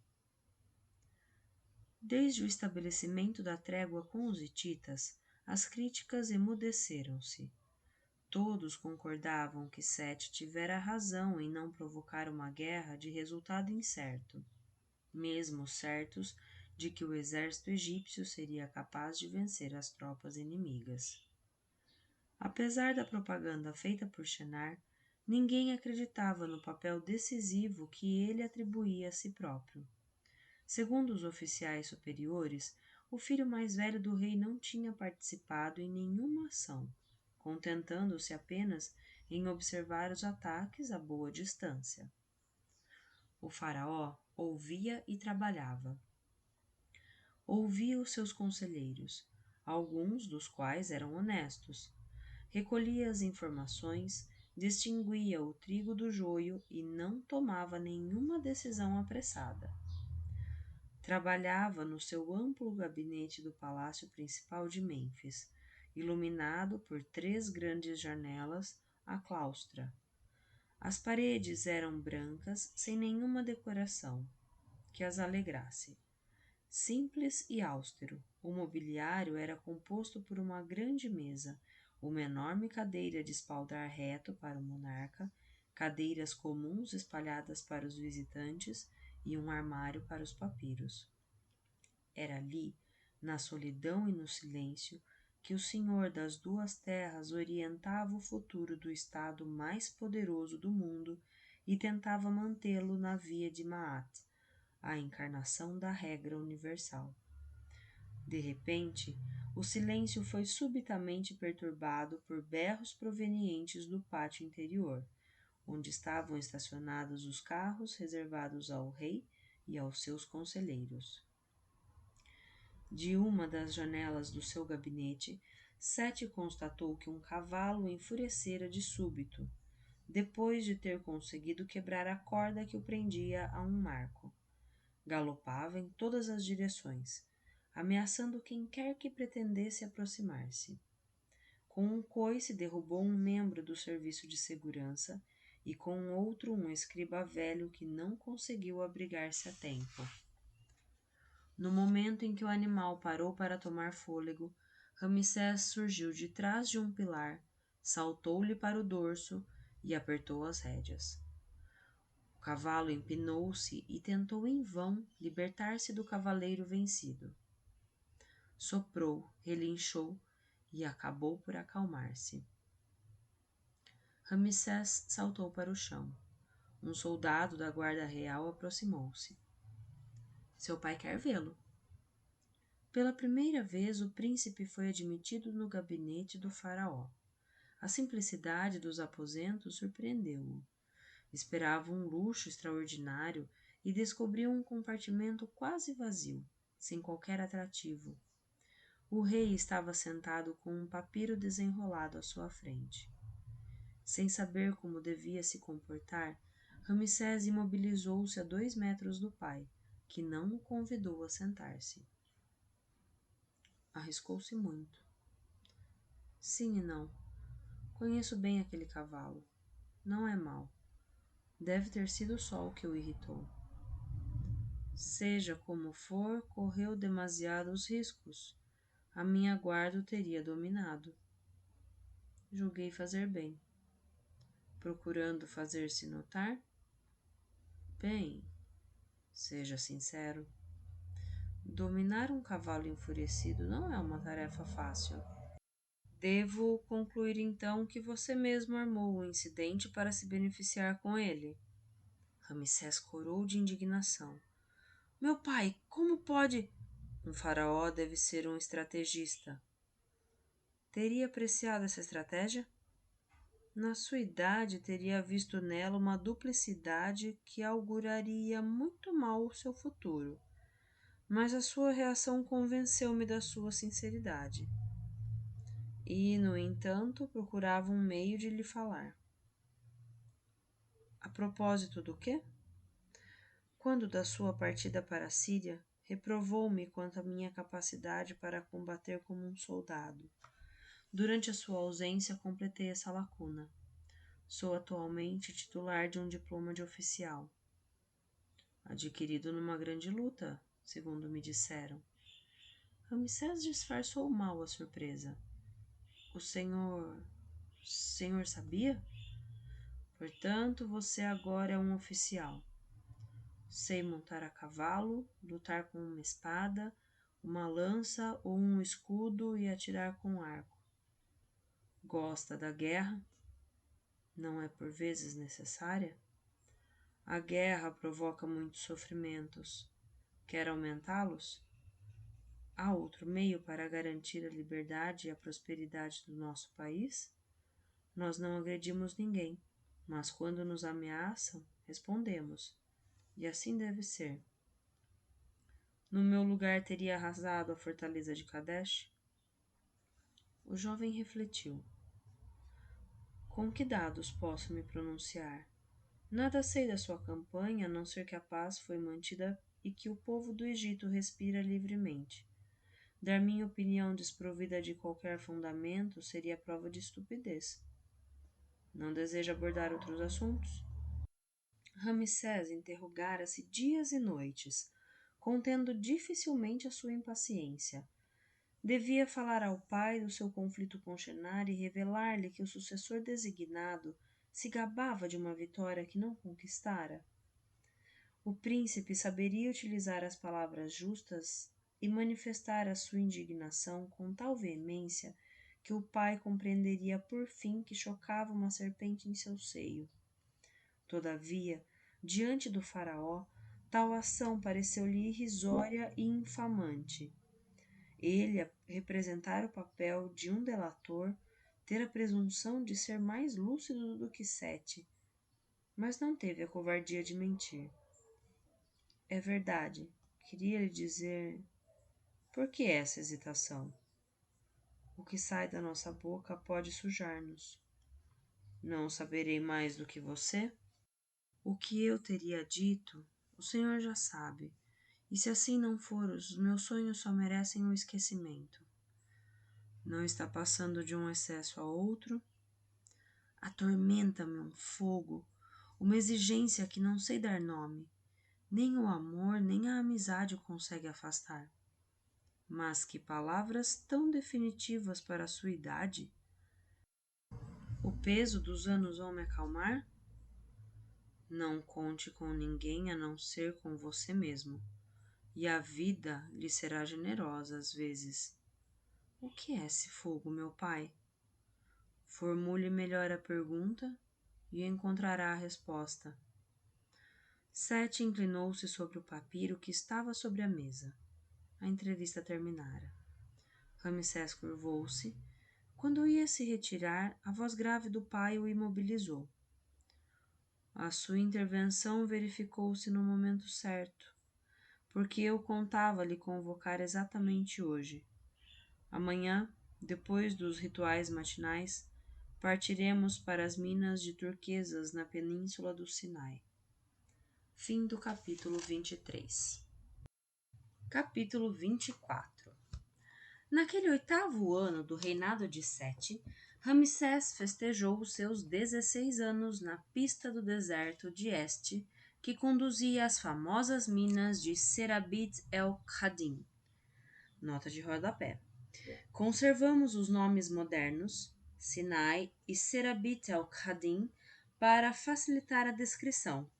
Desde o estabelecimento da trégua com os hititas, as críticas emudeceram-se. Todos concordavam que Sete tivera razão em não provocar uma guerra de resultado incerto, mesmo certos de que o exército egípcio seria capaz de vencer as tropas inimigas. Apesar da propaganda feita por Shenar, ninguém acreditava no papel decisivo que ele atribuía a si próprio. Segundo os oficiais superiores, o filho mais velho do rei não tinha participado em nenhuma ação, contentando-se apenas em observar os ataques a boa distância. O faraó ouvia e trabalhava. Ouvia os seus conselheiros, alguns dos quais eram honestos. Recolhia as informações, distinguia o trigo do joio e não tomava nenhuma decisão apressada. Trabalhava no seu amplo gabinete do palácio principal de Mênfis, iluminado por 3 grandes janelas à claustra. As paredes eram brancas, sem nenhuma decoração que as alegrasse. Simples e austero, o mobiliário era composto por uma grande mesa, uma enorme cadeira de espaldar reto para o monarca, cadeiras comuns espalhadas para os visitantes e um armário para os papiros. Era ali, na solidão e no silêncio, que o senhor das 2 terras orientava o futuro do estado mais poderoso do mundo e tentava mantê-lo na via de Maat, a encarnação da regra universal. De repente, o silêncio foi subitamente perturbado por berros provenientes do pátio interior, onde estavam estacionados os carros reservados ao rei e aos seus conselheiros. De uma das janelas do seu gabinete, Sete constatou que um cavalo enfurecera de súbito, depois de ter conseguido quebrar a corda que o prendia a um marco. Galopava em todas as direções, ameaçando quem quer que pretendesse aproximar-se. Com um coice derrubou um membro do serviço de segurança e com outro um escriba velho que não conseguiu abrigar-se a tempo. No momento em que o animal parou para tomar fôlego, Ramsés surgiu de trás de um pilar, saltou-lhe para o dorso e apertou as rédeas. O cavalo empinou-se e tentou em vão libertar-se do cavaleiro vencido. Soprou, relinchou e acabou por acalmar-se. Ramsés saltou para o chão. Um soldado da guarda real aproximou-se. Seu pai quer vê-lo. Pela primeira vez, o príncipe foi admitido no gabinete do faraó. A simplicidade dos aposentos surpreendeu-o. Esperava um luxo extraordinário e descobriu um compartimento quase vazio, sem qualquer atrativo. O rei estava sentado com um papiro desenrolado à sua frente. Sem saber como devia se comportar, Ramsés imobilizou-se a 2 metros do pai, que não o convidou a sentar-se. Arriscou-se muito. Sim e não. Conheço bem aquele cavalo. Não é mau. Deve ter sido o sol que o irritou. Seja como for, correu demasiados riscos. A minha guarda o teria dominado. Julguei fazer bem. Procurando fazer-se notar? Bem, seja sincero. Dominar um cavalo enfurecido não é uma tarefa fácil. Devo concluir então que você mesmo armou o incidente para se beneficiar com ele. Ramsés corou de indignação. Meu pai, como pode? Um faraó deve ser um estrategista. Teria apreciado essa estratégia? Na sua idade, teria visto nela uma duplicidade que auguraria muito mal o seu futuro. Mas a sua reação convenceu-me da sua sinceridade. E, no entanto, procurava um meio de lhe falar. A propósito do quê? Quando da sua partida para a Síria, reprovou-me quanto à minha capacidade para combater como um soldado. Durante a sua ausência, completei essa lacuna. Sou atualmente titular de um diploma de oficial, adquirido numa grande luta, segundo me disseram. Ramsés disfarçou mal a surpresa. O senhor sabia? Portanto, você agora é um oficial. Sei montar a cavalo, lutar com uma espada, uma lança ou um escudo e atirar com arco. Gosta da guerra? Não é por vezes necessária? A guerra provoca muitos sofrimentos. Quer aumentá-los? Há outro meio para garantir a liberdade e a prosperidade do nosso país? Nós não agredimos ninguém, mas quando nos ameaçam, respondemos. E assim deve ser. No meu lugar teria arrasado a fortaleza de Kadesh? O jovem refletiu. Com que dados posso me pronunciar? Nada sei da sua campanha, a não ser que a paz foi mantida e que o povo do Egito respira livremente. Dar minha opinião desprovida de qualquer fundamento seria prova de estupidez. Não deseja abordar outros assuntos? Ramsés interrogara-se dias e noites, contendo dificilmente a sua impaciência. Devia falar ao pai do seu conflito com Shenar e revelar-lhe que o sucessor designado se gabava de uma vitória que não conquistara. O príncipe saberia utilizar as palavras justas e manifestar a sua indignação com tal veemência que o pai compreenderia por fim que chocava uma serpente em seu seio. Todavia, diante do faraó, tal ação pareceu-lhe irrisória e infamante. Ele, a representar o papel de um delator, ter a presunção de ser mais lúcido do que Sete, mas não teve a covardia de mentir. É verdade, queria lhe dizer. Por que essa hesitação? O que sai da nossa boca pode sujar-nos. Não saberei mais do que você? O que eu teria dito, o senhor já sabe, e se assim não for, os meus sonhos só merecem o esquecimento. Não está passando de um excesso a outro? Atormenta-me um fogo, uma exigência que não sei dar nome. Nem o amor, nem a amizade o consegue afastar. Mas que palavras tão definitivas para a sua idade! O peso dos anos vão me acalmar? Não conte com ninguém a não ser com você mesmo, e a vida lhe será generosa às vezes. O que é esse fogo, meu pai? Formule melhor a pergunta e encontrará a resposta. Sete inclinou-se sobre o papiro que estava sobre a mesa. A entrevista terminara. Ramsés curvou-se. Quando ia se retirar, a voz grave do pai o imobilizou. A sua intervenção verificou-se no momento certo, porque eu contava lhe convocar exatamente hoje. Amanhã, depois dos rituais matinais, partiremos para as minas de turquesas na península do Sinai. Fim do capítulo 23. Capítulo 24. Naquele 8º ano do reinado de Sete, Ramsés festejou os seus 16 anos na pista do deserto de Este, que conduzia às famosas minas de Serabit el-Khadim. Nota de rodapé. Conservamos os nomes modernos, Sinai e Serabit el-Khadim, para facilitar a descrição.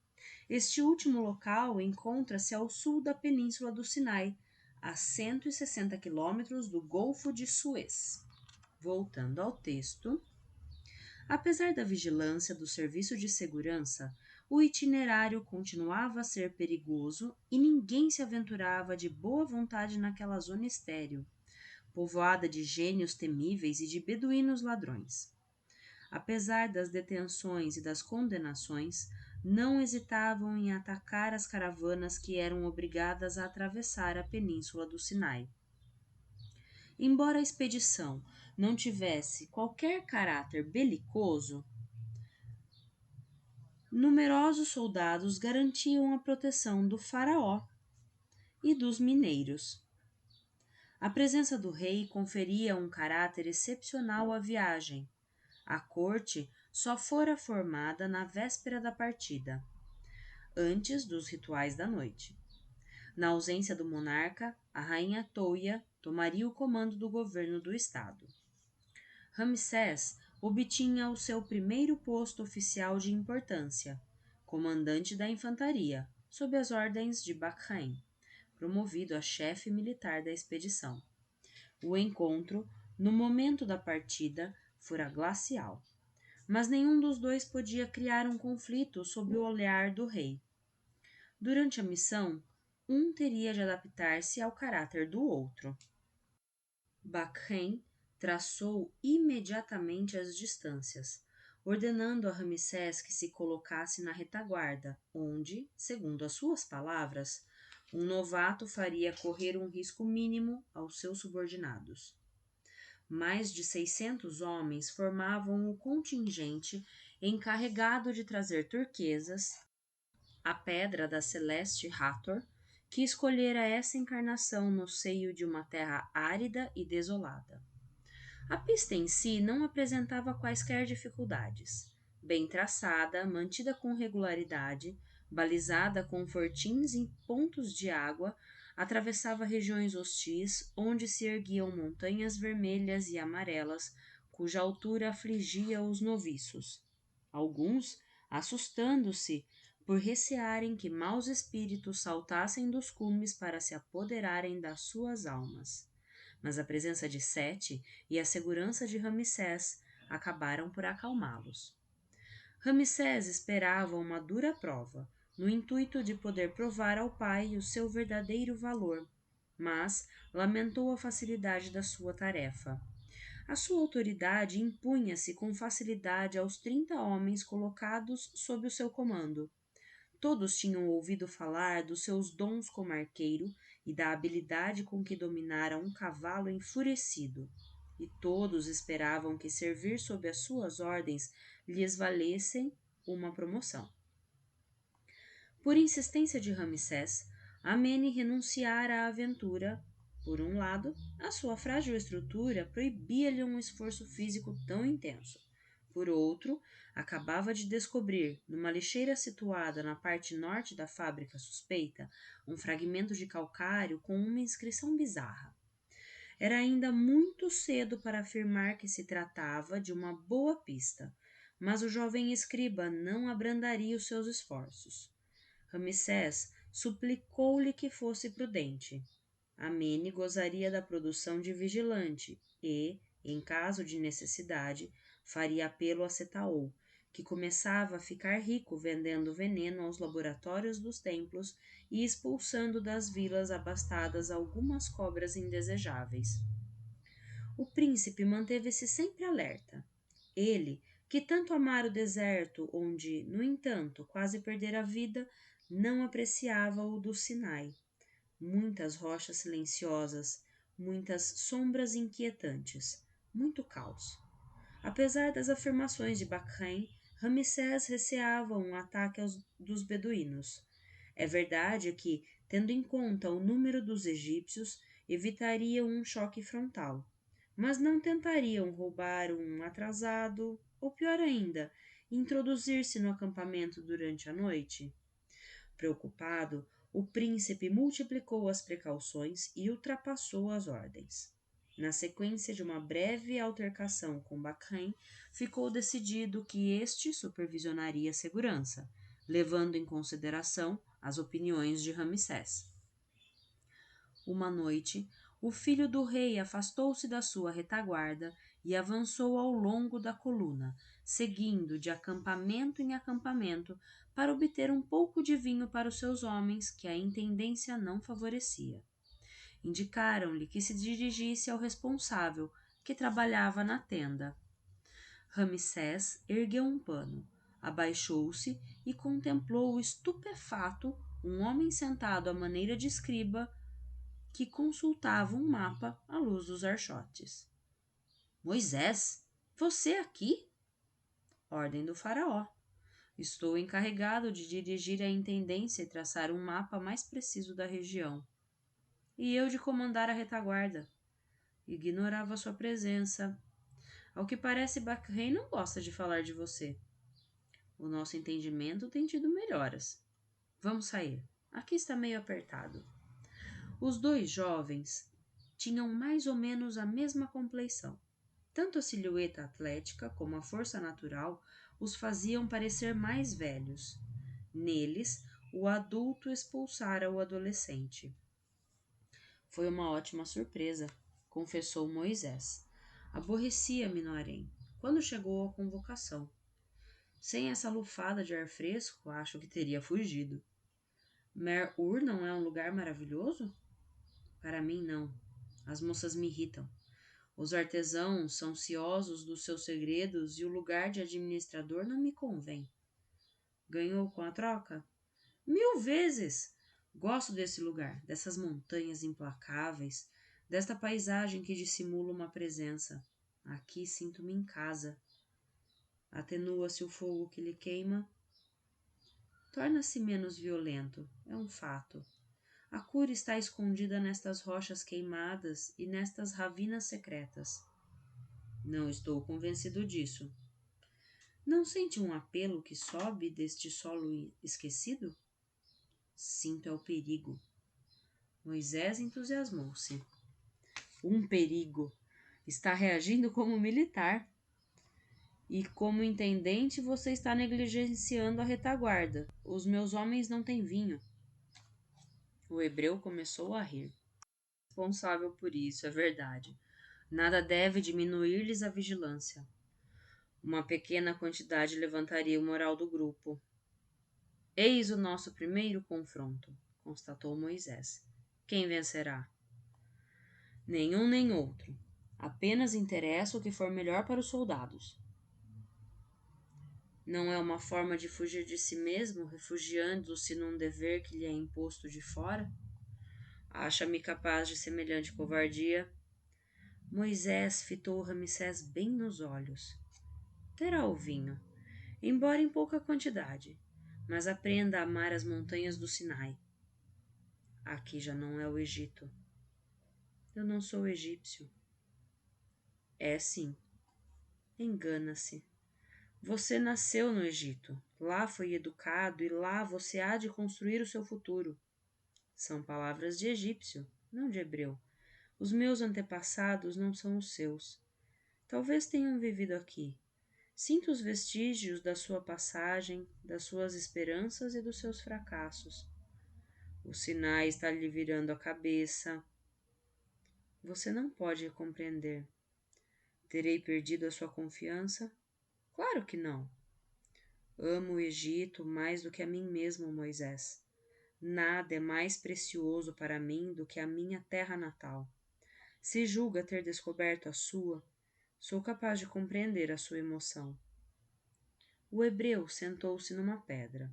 Este último local encontra-se ao sul da península do Sinai, a 160 quilômetros do Golfo de Suez. Voltando ao texto. Apesar da vigilância do serviço de segurança, o itinerário continuava a ser perigoso e ninguém se aventurava de boa vontade naquela zona estéril, povoada de gênios temíveis e de beduínos ladrões. Apesar das detenções e das condenações, não hesitavam em atacar as caravanas que eram obrigadas a atravessar a península do Sinai. Embora a expedição não tivesse qualquer caráter belicoso, numerosos soldados garantiam a proteção do faraó e dos mineiros. A presença do rei conferia um caráter excepcional à viagem. A corte só fora formada na véspera da partida, antes dos rituais da noite. Na ausência do monarca, a rainha Toia tomaria o comando do governo do estado. Ramsés obtinha o seu primeiro posto oficial de importância, comandante da infantaria, sob as ordens de Bakhaim, promovido a chefe militar da expedição. O encontro, no momento da partida, fora glacial, mas nenhum dos dois podia criar um conflito sob o olhar do rei. Durante a missão, um teria de adaptar-se ao caráter do outro. Bakhaim traçou imediatamente as distâncias, ordenando a Ramsés que se colocasse na retaguarda, onde, segundo as suas palavras, um novato faria correr um risco mínimo aos seus subordinados. Mais de 600 homens formavam o contingente encarregado de trazer turquesas, a pedra da celeste Hathor, que escolhera essa encarnação no seio de uma terra árida e desolada. A pista em si não apresentava quaisquer dificuldades. Bem traçada, mantida com regularidade, balizada com fortins e pontos de água, atravessava regiões hostis onde se erguiam montanhas vermelhas e amarelas, cuja altura afligia os noviços. Alguns, assustando-se por recearem que maus espíritos saltassem dos cumes para se apoderarem das suas almas. Mas a presença de Sete e a segurança de Ramsés acabaram por acalmá-los. Ramsés esperava uma dura prova, no intuito de poder provar ao pai o seu verdadeiro valor, mas lamentou a facilidade da sua tarefa. A sua autoridade impunha-se com facilidade aos 30 homens colocados sob o seu comando. Todos tinham ouvido falar dos seus dons como arqueiro e da habilidade com que dominara um cavalo enfurecido, e todos esperavam que servir sob as suas ordens lhes valesse uma promoção. Por insistência de Ramsés, Amene renunciara à aventura. Por um lado, a sua frágil estrutura proibia-lhe um esforço físico tão intenso. Por outro, acabava de descobrir, numa lixeira situada na parte norte da fábrica suspeita, um fragmento de calcário com uma inscrição bizarra. Era ainda muito cedo para afirmar que se tratava de uma boa pista, mas o jovem escriba não abrandaria os seus esforços. Ramsés suplicou-lhe que fosse prudente. Amene gozaria da produção de vigilante e, em caso de necessidade, faria apelo a Setaol, que começava a ficar rico vendendo veneno aos laboratórios dos templos e expulsando das vilas abastadas algumas cobras indesejáveis. O príncipe manteve-se sempre alerta. Ele, que tanto amara o deserto, onde, no entanto, quase perdera a vida, não apreciava o do Sinai. Muitas rochas silenciosas, muitas sombras inquietantes, muito caos. Apesar das afirmações de Bakran, Ramsés receava um ataque dos beduínos. É verdade que, tendo em conta o número dos egípcios, evitariam um choque frontal, mas não tentariam roubar um atrasado, ou pior ainda, introduzir-se no acampamento durante a noite? Preocupado, o príncipe multiplicou as precauções e ultrapassou as ordens. Na sequência de uma breve altercação com Bakran, ficou decidido que este supervisionaria a segurança, levando em consideração as opiniões de Ramsés. Uma noite, o filho do rei afastou-se da sua retaguarda e avançou ao longo da coluna, seguindo de acampamento em acampamento para obter um pouco de vinho para os seus homens que a intendência não favorecia. Indicaram-lhe que se dirigisse ao responsável, que trabalhava na tenda. Ramsés ergueu um pano, abaixou-se e contemplou estupefato um homem sentado à maneira de escriba que consultava um mapa à luz dos archotes. Moisés, você aqui? Ordem do faraó. Estou encarregado de dirigir a intendência e traçar um mapa mais preciso da região. E eu de comandar a retaguarda. Ignorava sua presença. Ao que parece, Bakran não gosta de falar de você. O nosso entendimento tem tido melhoras. Vamos sair. Aqui está meio apertado. Os dois jovens tinham mais ou menos a mesma compleição. Tanto a silhueta atlética como a força natural os faziam parecer mais velhos. Neles, o adulto expulsara o adolescente. Foi uma ótima surpresa, confessou Moisés. Aborrecia-me no harém, quando chegou a convocação. Sem essa lufada de ar fresco, acho que teria fugido. Mer-Ur não é um lugar maravilhoso? Para mim, não. As moças me irritam. Os artesãos são ciosos dos seus segredos e o lugar de administrador não me convém. Ganhou com a troca? 1000 vezes! Gosto desse lugar, dessas montanhas implacáveis, desta paisagem que dissimula uma presença. Aqui sinto-me em casa. Atenua-se o fogo que lhe queima. Torna-se menos violento, é um fato. A cura está escondida nestas rochas queimadas e nestas ravinas secretas. Não estou convencido disso. Não sente um apelo que sobe deste solo esquecido? Sinto é o perigo. Moisés entusiasmou-se. Um perigo. Está reagindo como militar. E como intendente você está negligenciando a retaguarda. Os meus homens não têm vinho. O hebreu começou a rir. Responsável por isso, é verdade. Nada deve diminuir-lhes a vigilância. Uma pequena quantidade levantaria o moral do grupo. Eis o nosso primeiro confronto, constatou Moisés. Quem vencerá? Nenhum nem outro. Apenas interessa o que for melhor para os soldados. Não é uma forma de fugir de si mesmo, refugiando-se num dever que lhe é imposto de fora? Acha-me capaz de semelhante covardia? Moisés fitou Ramsés bem nos olhos. Terá o vinho, embora em pouca quantidade, mas aprenda a amar as montanhas do Sinai. Aqui já não é o Egito. Eu não sou egípcio. É sim. Engana-se. Você nasceu no Egito. Lá foi educado e lá você há de construir o seu futuro. São palavras de egípcio, não de hebreu. Os meus antepassados não são os seus. Talvez tenham vivido aqui. Sinto os vestígios da sua passagem, das suas esperanças e dos seus fracassos. O Sinai está lhe virando a cabeça. Você não pode compreender. Terei perdido a sua confiança? Claro que não. Amo o Egito mais do que a mim mesmo, Moisés. Nada é mais precioso para mim do que a minha terra natal. Se julga ter descoberto a sua, sou capaz de compreender a sua emoção. O hebreu sentou-se numa pedra.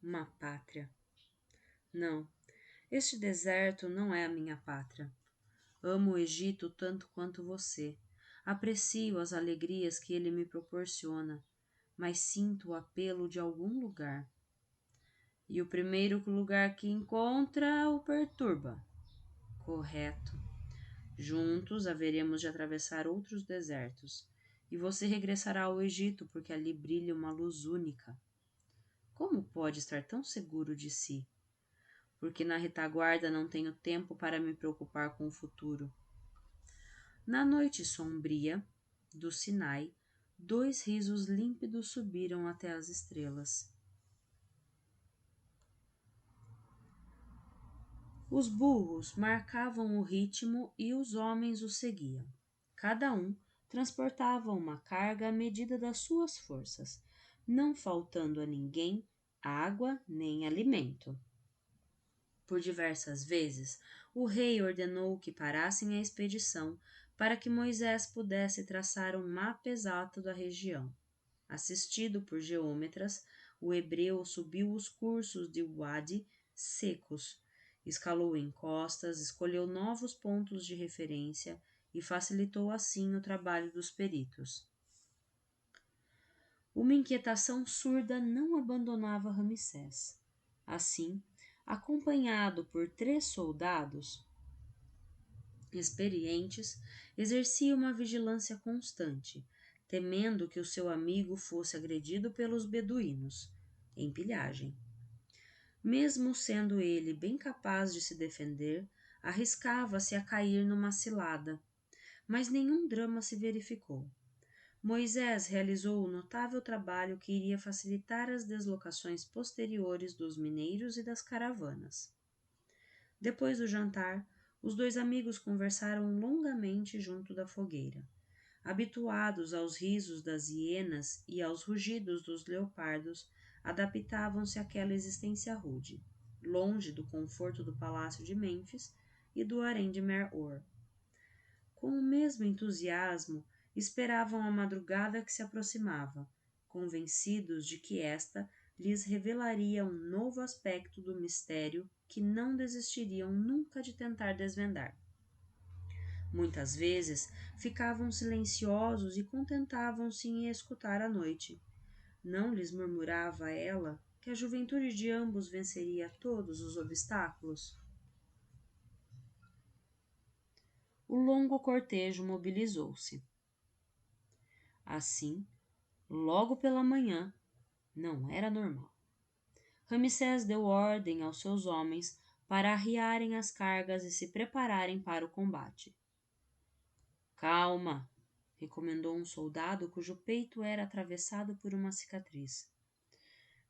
Uma pátria. Não, este deserto não é a minha pátria. Amo o Egito tanto quanto você. Aprecio as alegrias que ele me proporciona, mas sinto o apelo de algum lugar. E o primeiro lugar que encontra o perturba. Correto. Juntos haveremos de atravessar outros desertos, e você regressará ao Egito porque ali brilha uma luz única. Como pode estar tão seguro de si? Porque na retaguarda não tenho tempo para me preocupar com o futuro. Na noite sombria do Sinai, 2 risos límpidos subiram até as estrelas. Os burros marcavam o ritmo e os homens os seguiam. Cada um transportava uma carga à medida das suas forças, não faltando a ninguém água nem alimento. Por diversas vezes, o rei ordenou que parassem a expedição para que Moisés pudesse traçar um mapa exato da região. Assistido por geômetras, o hebreu subiu os cursos de Wadi secos, escalou encostas, escolheu novos pontos de referência e facilitou assim o trabalho dos peritos. Uma inquietação surda não abandonava Ramsés. Assim, acompanhado por 3 soldados experientes, exercia uma vigilância constante, temendo que o seu amigo fosse agredido pelos beduínos, em pilhagem. Mesmo sendo ele bem capaz de se defender, arriscava-se a cair numa cilada, mas nenhum drama se verificou. Moisés realizou o notável trabalho que iria facilitar as deslocações posteriores dos mineiros e das caravanas. Depois do jantar, os 2 amigos conversaram longamente junto da fogueira. Habituados aos risos das hienas e aos rugidos dos leopardos, adaptavam-se àquela existência rude, longe do conforto do palácio de Mênfis e do harém de Mer-Or. Com o mesmo entusiasmo, esperavam a madrugada que se aproximava, convencidos de que esta lhes revelaria um novo aspecto do mistério que não desistiriam nunca de tentar desvendar. Muitas vezes ficavam silenciosos e contentavam-se em escutar a noite. Não lhes murmurava ela que a juventude de ambos venceria todos os obstáculos? O longo cortejo mobilizou-se. Assim, logo pela manhã, não era normal. Ramsés deu ordem aos seus homens para arriarem as cargas e se prepararem para o combate. Calma, recomendou um soldado cujo peito era atravessado por uma cicatriz.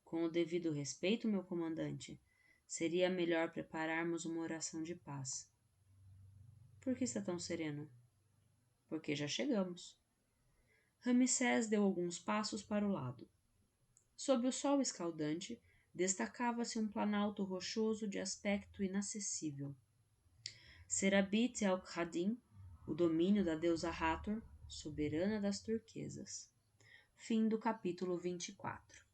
Com o devido respeito, meu comandante, seria melhor prepararmos uma oração de paz. Por que está tão sereno? Porque já chegamos. Ramsés deu alguns passos para o lado. Sob o sol escaldante, destacava-se um planalto rochoso de aspecto inacessível. Serabit el-Khadim, o domínio da deusa Hathor, soberana das turquesas. Fim do capítulo 24.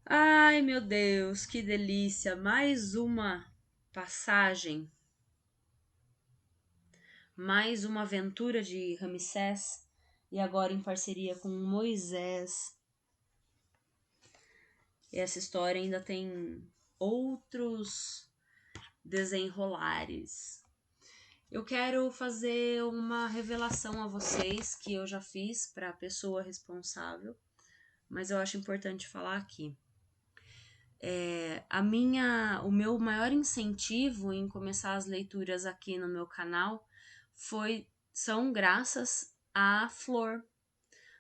Ai, meu Deus, que delícia! Mais uma passagem, mais uma aventura de Ramsés, e agora em parceria com Moisés. Essa história ainda tem outros desenrolares. Eu quero fazer uma revelação a vocês que eu já fiz para a pessoa responsável, mas eu acho importante falar aqui. O meu maior incentivo em começar as leituras aqui no meu canal são graças à Flor,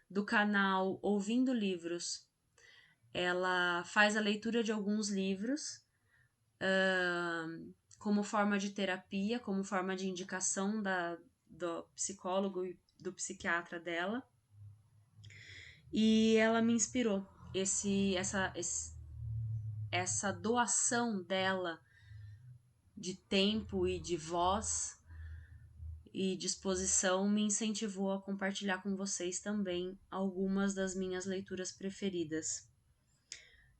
do canal Ouvindo Livros. Ela faz a leitura de alguns livros como forma de terapia, como forma de indicação do psicólogo e do psiquiatra dela. E ela me inspirou. Essa doação dela de tempo e de voz e disposição me incentivou a compartilhar com vocês também algumas das minhas leituras preferidas.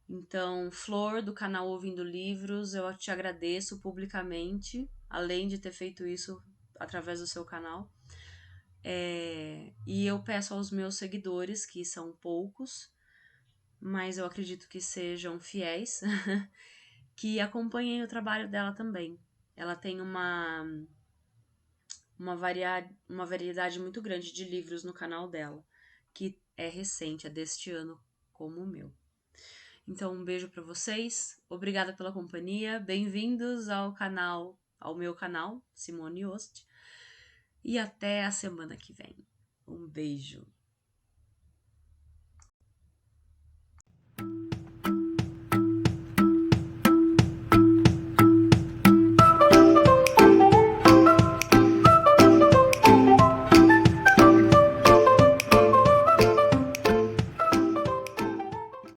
Então, Flor, do canal Ouvindo Livros, eu te agradeço publicamente, além de ter feito isso através do seu canal. E eu peço aos meus seguidores, que são poucos, mas eu acredito que sejam fiéis, que acompanhem o trabalho dela também. Ela tem uma variedade muito grande de livros no canal dela, que é recente, é deste ano, como o meu. Então, um beijo para vocês, obrigada pela companhia, bem-vindos ao meu canal, Simone Ost, e até a semana que vem. Um beijo!